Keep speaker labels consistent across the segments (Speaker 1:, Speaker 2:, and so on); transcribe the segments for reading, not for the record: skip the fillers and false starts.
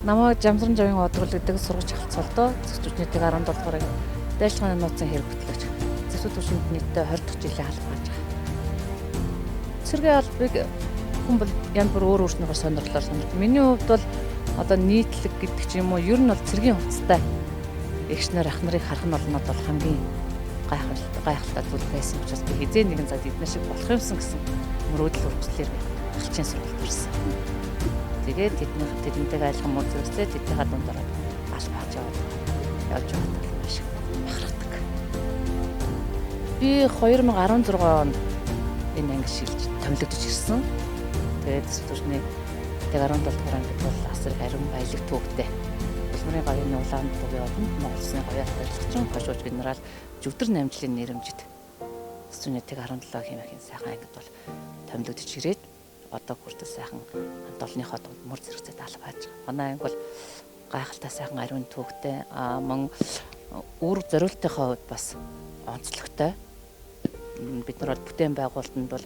Speaker 1: Намайг Жамсран Жавын одгол гэдэг сургууль хавцалдоо зэгцүүчнийтэйг 17 дугаарыг дайрчилгааны нууцын хэрэг хөтлөгч зэгцүүд төвшөнд нийтдээ 20 дахь жилийн албааж байгаа. Цэргийн албыг хүн бол янз бүр өөр өөрснийхөө сонирхлоор сонирхдаг. Миний хувьд бол одоо нийтлэг гэдэг ч юм уу ер нь бол цэргийн хувцастай эгчнэр ах нарыг харах нь бол надад хамгийн гайхалтай зүйл байсан учраас би хизээ нэгэн цаг эдгээр шиг болох юмсан гэсэн мөрөөдөл үргэлжлэлээр алчийн сургалт ирсэн. Тэгээд тэднийтэйг айлхан муу зэрэгцээ тэднийхээ дундаараа албааж явж байгаа маш их бахархдаг. Би 2016 онд энэ анги шилж томилогдож ирсэн. Тэгээд зүрхний 17 дугаар ангид бол асар ариун баялаг төвөгтэй. Улмарын говийн улаан төвийн одонд Монголын говийн барилгачин хошууч генерал Жүвдэр Намжлын нэрэмжид зүрхнийтэйг 17 хэмээх сайхан ангид бол томилогдож ирээд одоо хүртэл сайхан долныхоо дунд мөр зэрэгцээд албааж байгаа. Манай анги бол гайхалтай сайхан ариун төвөгтэй мөн үр зориултынхаа хувьд бас онцлогтой. Бид нар бол бүтээн байгуулалтанд бол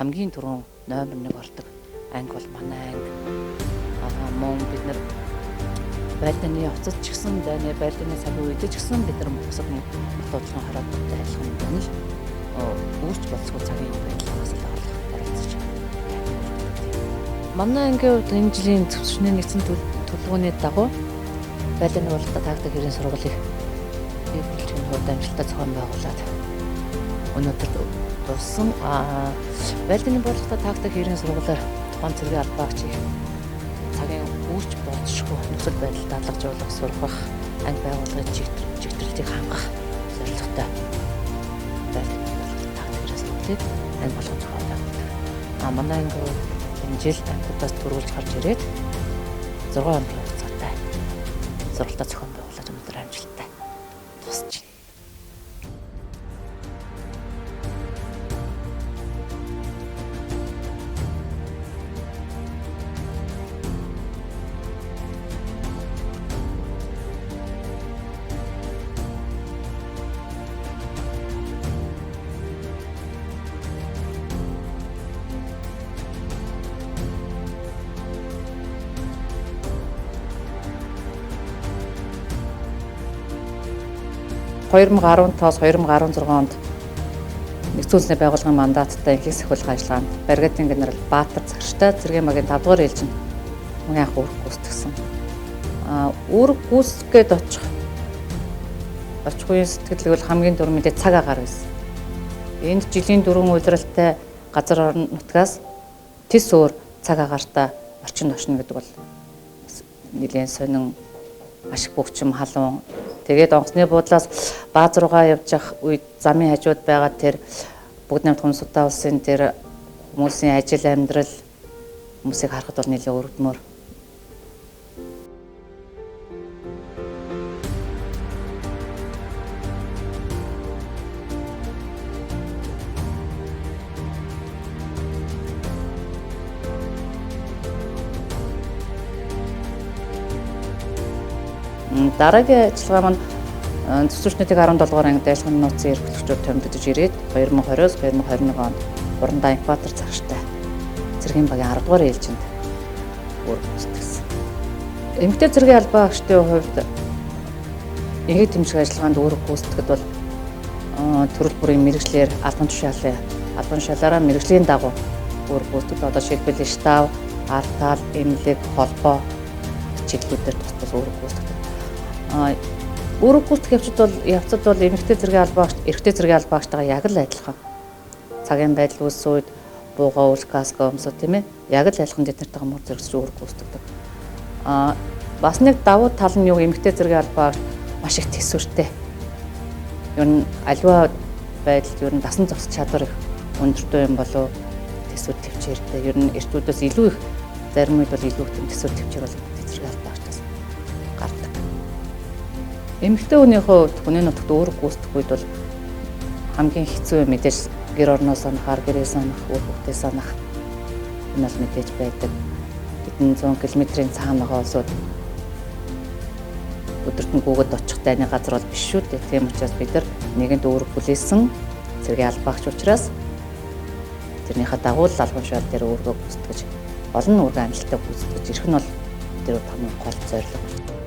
Speaker 1: хамгийн түрүүн номер 1 ордог анги бол манай анги. Мөн бид нар байлдааны явцад ч гэсэн байлдааны цагийн үед ч гэсэн бид нар бусад нутгийн хороотой айлхан байна л үүрч болцгоо цагийн байдлаас л оролцож байна. Манай ангийн хувьд энэ жилийн төвчний нэгдсэн төлөвлөгөөний дагуу байлдааны уралдаан таагдаг хэрийн сургуулийг бий болгохын хувьд амжилттай зохион байгуулад өнөөдөр дууссан. Байлдааны уралдаан таагдаг хэрийн сургуулиар тухайн цэргийн албаагчийг цагийн үүрч болцшгүй нөхцөл байдалд алгажуулах сургах анги байгууллагын чигтрэлтийг хангах зорилготой байлдааны уралдаан таагдаг хэрийн сургуулийг анги болгох зохион байгуулдаг. Манай анги энэ жил ангиудаас төрүүлж гарч ирээд 6 хоногийн хугацаатай сургалтаа зохион байгуулаад өнөөдөр амжилттай тусч байна.
Speaker 2: Нэгдсэн 2016 онд нэгдсэн улсны байгууллагын мандаттай инхийг сахиулах ажиллагаанд бригадын генерал Баатар Цагштай цэргийн багийн 5 дугаар ээлжинд мөн анх үүрэг гүйцэтгсэн. Үүрэг гүйцэтгээд очих үеийн сэтгэлийг бол хамгийн дөрөв мэдээ цаг агаар байсан. Энд жилийн 4 улиралтай газар орон нутгаас тис өөр цаг агаартай орчинд очно гэдэг бол нэлээд сонин маш их бөгчм халуун. Тэгээд онгоцны буудлаас бааз руугаа явж явах үед замын хажууд байгаа тэр бүгд намт хүмүүсудаа улсын тэр хүмүүсийн ажил амьдрал хүмүүсийг харахад бол нэлээд өргөдмөр. Дараагийн ажиллагаа маань зэвсэгчнийтэйг 17 дугаар анги дайрчилгааны нууцын хэрэг хөтлөгчөөр томилогдож ирээд 2020-2021 онд Урандаа Баатар Цагштай цэргийн багийн 10 дугаар ээлжинд үүрэг гүйцэтгсэн. Эмэгтэй цэргийн албаагчдын хувьд энгийн тэмцэх ажиллагаанд үүрэг гүйцэтгэхэд бол төрөл бүрийн мэргэжлэр албан тушаалаараа мэргэжлийн дагуу үүрэг гүйцэтгэдэг. Одоо шилбэл штаб, артал, эмнэлэг, холбоо чиглэлүүдээр тус үүрэг гүйцэтгэдэг. Үүрэг гүйцэтгэх явцад бол эмэгтэй цэргийн албаагч, эрэгтэй цэргийн албаагчтайгаа яг л адилхан. Цагийн байдал үүссэн үед бууга уул каска өмсөв тийм ээ. Яг л адилхан тэднэртэйгээ мөр зэрэгсэж үүрэг гүйцэтгэдэг. Бас нэг давуу тал нь юу эмэгтэй цэргийн албаагч маш их төсвөртэй. Ер нь аливаа байдалд ер нь дасан зогсох чадвар их өндөртэй юм болов төсвөр төвчээртэй. Ер нь эртүүдээс илүү их зарим үед бол илүү их төсвөр төвчээр бол цэргийн албаагчдаас гардаг. Эмэгтэй хүний хувьд хүний нутагт үүрэг гүйцэтгэх үед бол хамгийн хэцүү мэдээж гэр орноо санахаар гэрээ санах, үр хүүхдээ санах энэ бол мэдээж байдаг. Хэдэн 100 км-ийн цаана байгаа улсууд өдөрт нь гүгэд очих дайны газар бол биш шүү дээ. Тийм учраас бид нар нэгэнд үүрэг хүлээсэн цэргийн албаагч учраас тэрнийхээ дагуу л албан тушаал дээр өөргөө гүйцэтгэж олон үүрэг амжилттай гүйцэтгэж ирэх нь бол тэр хамгийн гол зорилго.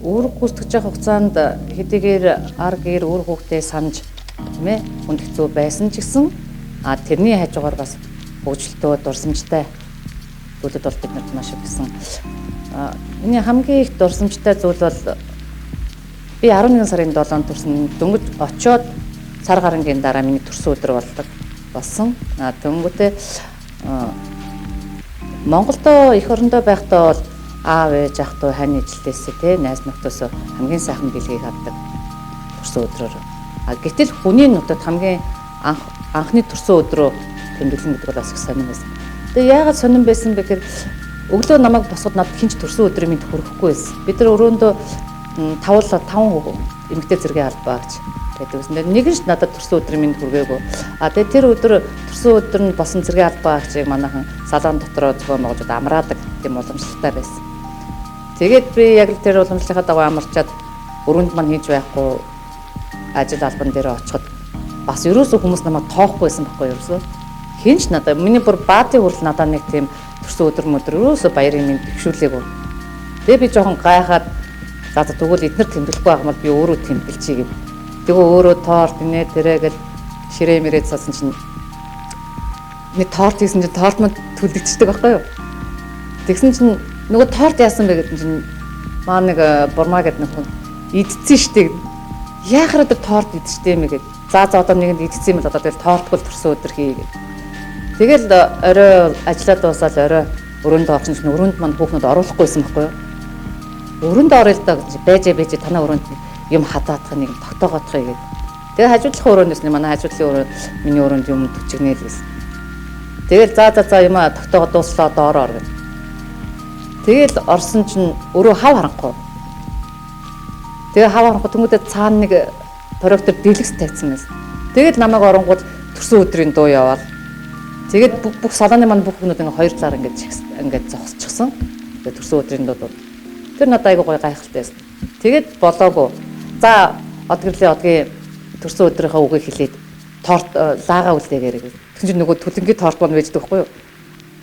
Speaker 2: Үүрэг гүйцэтгэж явах хугацаанд хэдийгээр ар гэр үр хүүхдээ санаж тийм ээ хүнд хэцүү байсан ч гэсэн тэрний хажуугаар бас хөгжилтөө дурсамжтай зүйлүүд бол биднэрт маш их гэсэн. Миний хамгийн их дурсамжтай зүйл бол би 11 сарын 7-нд төрсөн дөнгөж очиод сар гарангийн дараа миний төрсөн өдөр болсон. Тэнгүүтээ Монголдо эх орондоо байхдаа бол аав ээж ах トゥ хань ижилдээсээ те найз нөхдөсөө хамгийн сайхан бэлгийг авдаг төрсөн өдрөөр. Гэтэл хүний нутагт хамгийн анхны төрсөн өдрөө тэмдэглэн гэдэг бол бас их сонирн байсан. Тэгээ яагаад сонирн байсан бэ гэхээр өглөө намайг босгод надад хинч төрсөн өдрийн мэд хүрэхгүй байсан. Бид нар өрөөндөө 5 эмэгтэй зэргийн албаа гэж байдаг. Нэг нь ч надад төрсөн өдрийн мэд хүргээгүй. Тэгээ тэр өдөр төрсөн өдөр нь босон зэргийн албаа гэжийг манайхан салаан дотроо зохион байгуулж амраадаг тийм уламжлалтай байсан. Тэгээд би яг тэр уламжлалынхаа дагуу амарчаад өрөөнд маань хийж байхгүй ажил албан дээр очиход бас ерөөсөө хүмүүс намайг тоохгүй байсан байхгүй ерөөсөө. Хинч надад миний бүр баатын хүрэл надад нэг тийм төрсөн өдөр ерөөсөө баярын минь бэвшүүлээгүй. Тэгээ би жоохон гайхаад за тэгвэл эднэр тэмдэглэхгүй байх юм бол би өөрөө тэмдэглэчихье гэв. Тэгээ өөрөө торт инээ тэрэгэл ширээ мэрээд салсан чинь нэг торт хийсэн чинь торт манд төлөгдчихдэг байхгүй юу. Тэгсэн чинь нөгөө торт яасан бэ гэдэг чинь маа нэг бурмаа гэдэг нэг хүн идсэн штеп. Яахаар тэр торт идчихтэй юм бэ гэдэг. За одоо нэгэнд идсэн юм бол одоо тэгэл тортгүй төрсөн өдөр хий гэдэг. Тэгэл орой ажиллаад дуусаад орой өрөөнд орсон чинь өрөөнд манд хүүхнүүд оруулахгүйсэн байхгүй юу. Өрөөнд орё л доо гэж байж танаа өрөөнд юм хатаадах нэг тогтоогоодох юм гэдэг. Тэгээ хажуудлах өрөөндөөс манай хажуудлын өрөө миний өрөөнд юм төчгнээ л гэсэн. Тэгэл за юм тогтоогоо дууслаа одоо ороо гэж. Тэгэл орсон чинь өрөө хав харахгүй. Тэгээ хав харахгүй тэмүүдэд цаана нэг проектор дэлгэс тавьсан байсан. Тэгэл намайг оронгууд төрсөн өдрийн дуу яваал. Тэгээд бүх салааны маань бүх хүмүүс ингээ хоёр талаар ингээд зогсчихсон. Тэгээд төрсөн өдрийн дуу. Тэр надад айгуу гоё гайхалтай байсан. Тэгээд болоогүй. За одгийн төрсөн өдрийнхөө үгийг хэлээд торт лаагаа үлдээгээрэй гэж. Тэгсэн чинь нөгөө төлөнгийн торт маань вэждэг байхгүй юу?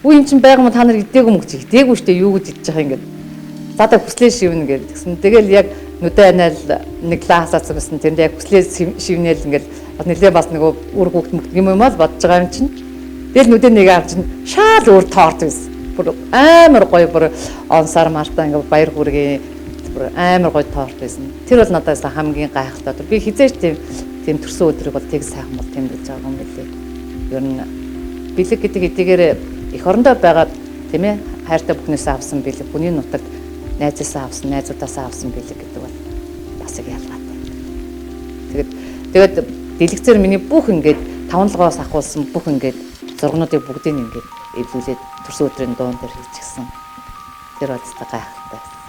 Speaker 2: Үгүй юм чинь байгаа юм та нар идээгүй мөч идээгүй штэ юу гэж идэж байгаа юм гээд. За та хүслээ шивнэ гээд тэгсэн. Тэгэл яг нүдэ анаал нэг лаасаацсан гэсэн. Тэнд яг хүслээ шивнээл ингээд нэлээ бас нөгөө үр хүүхд мөгдөг юм аа л бодож байгаа юм чинь. Тэгэл нүдэ нэг авч чинь шаал өөр торт байсан. бүр амар гоё бүр онсаар мартаа ингээ баяр хүргээ бүр амар гоё торт байсан. Тэр бол надаас хамгийн гайхалтай. Би хизээч тийм төрсөн өдрийг бол тэг сайхан бол тэмдэглэж байгаа юм билээ. Ер нь бэлэг гэдэг эдгээр эх орондоо байгаад тийм ээ хайртай бүхнээсээ авсан бэлэг, хүний нутагт найзаасаа авсан, найзуудаасаа авсан бэлэг гэдэг бол бас их ялгаатай. Тэгээд дэлгэцээр миний бүх ингээд 5-7-оос ахуулсан бүх ингээд зургнуудыг бүгдийг ингээд эвлүүлээд төрсөн өдрийн дуун дээр хийчихсэн. Тэр бол та гайхалтай.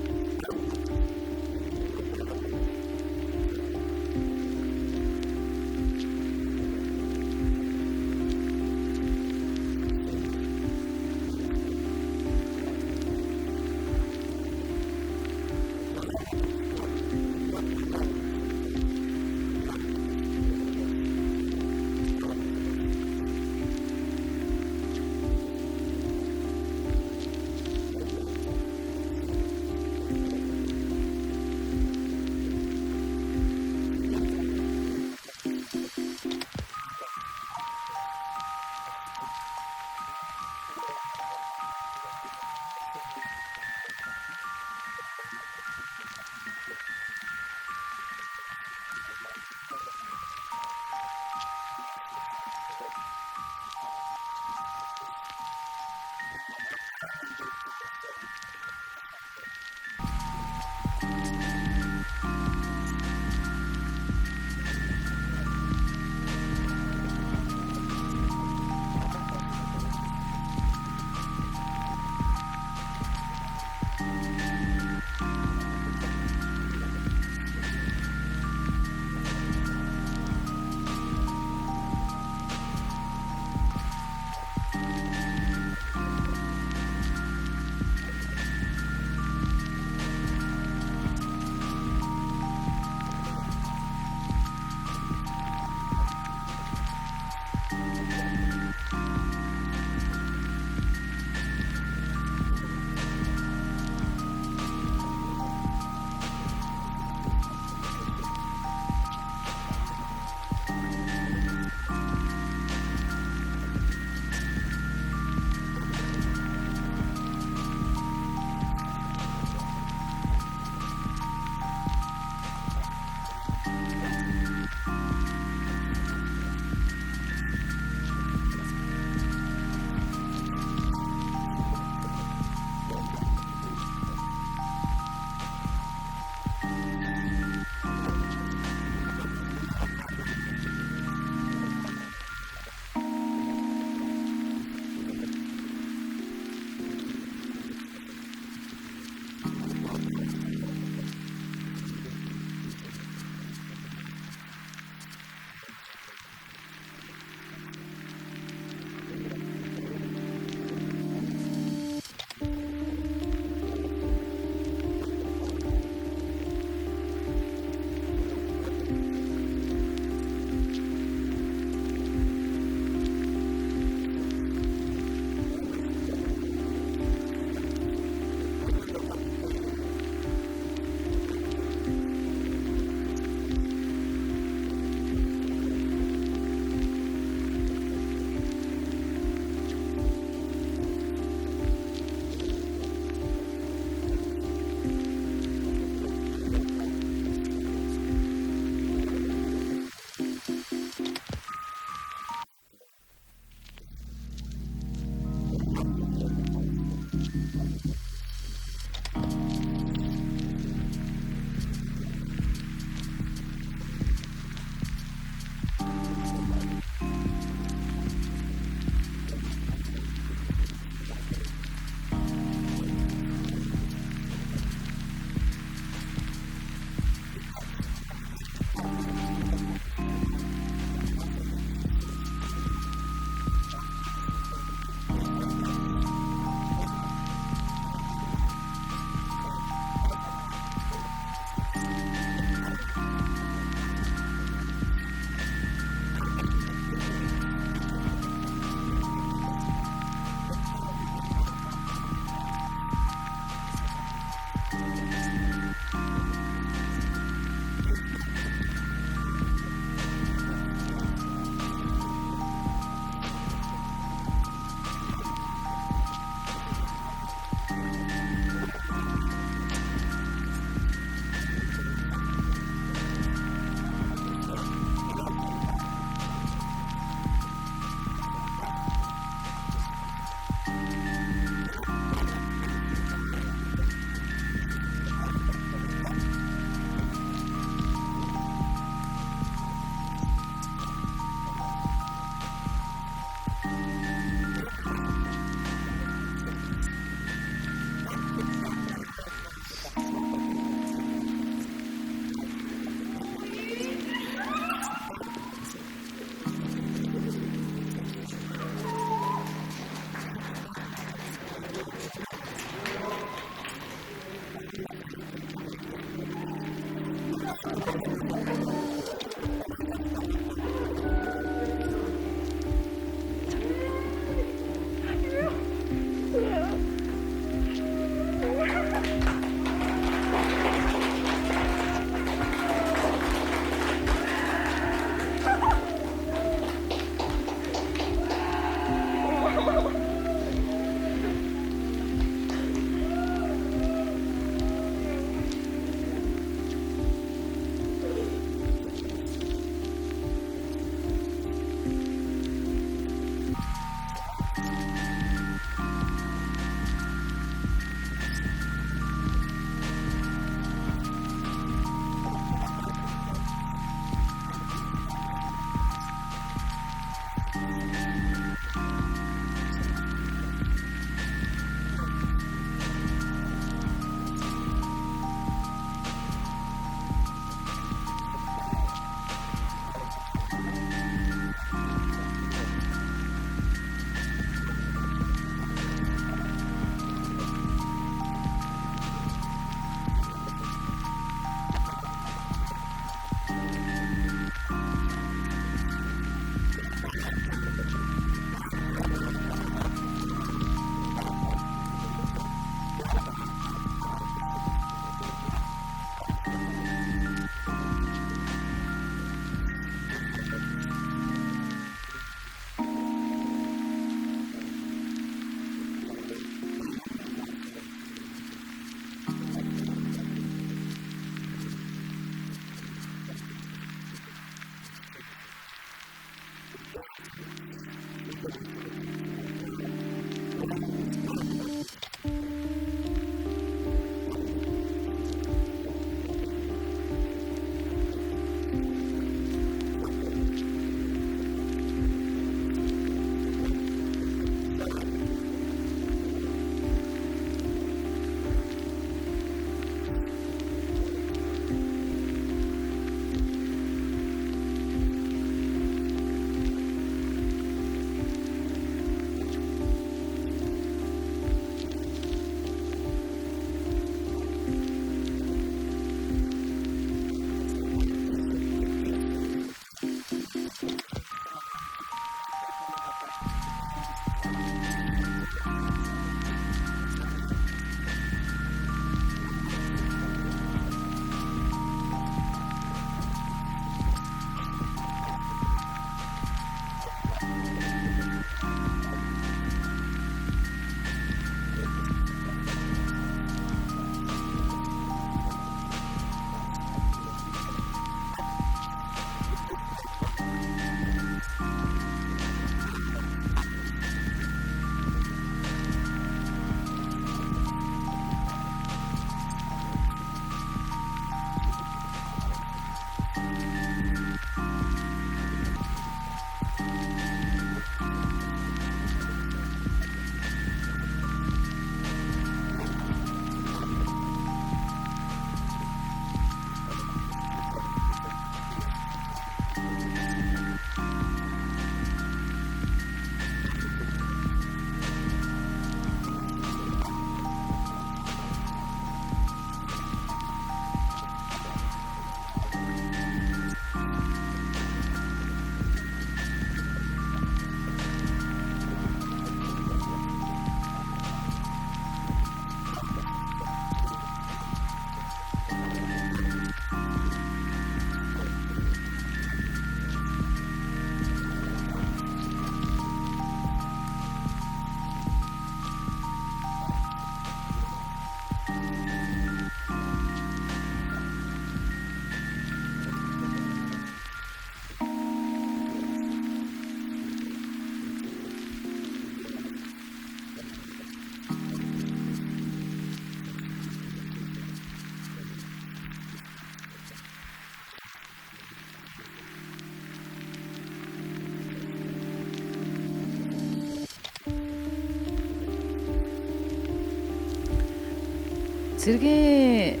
Speaker 1: Цэргийн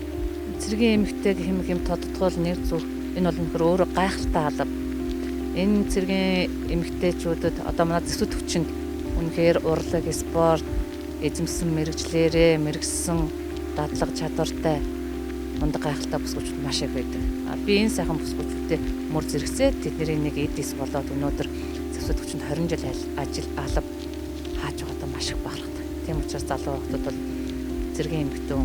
Speaker 1: эмэгтэй гэх юм тодтгоол нэг зүг. Энэ бол нөхөр өөрөө гайхалтай алба. Энэ цэргийн эмэгтэйчүүдэд одоо манай зэсүүд хүчинд үнэхээр урлаг, спорт, эзэмсэн мэрэгчлэрээ мэрэгсэн дадлага чадвартай мундаг гайхалтай бүсгүүчүүд маш их байдаг. Би энэ сайхан бүсгүүчүүдэд мөр зэрэгцээ тэдний нэг эдис болоод өнөөдөр зэсүүд хүчинд 20 жил ажил алба хааж байгаадаа маш их бахархдаг. Тийм учраас залуу хүмүүс бол цэргийн эмэгтэй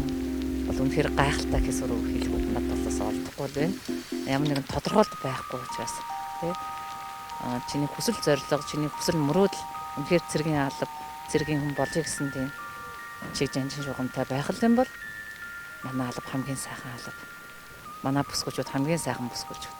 Speaker 1: бол үнэхээр гайхалтай гэс өрөө хэлбэл надад бас олдохгүй л байна. Ямар нэгэн тодорхойлт байхгүй учраас тий. Чиний хүсэл зорилго, чиний хүсэл мөрөөдөл үнэхээр цэргийн алба, цэргийн хүн болъё гэсэн тийм чиг жанжин шугамтай байх юм бол манай алба хамгийн сайхан алба. Манай бүсгүүчүүд хамгийн сайхан бүсгүүчүүд.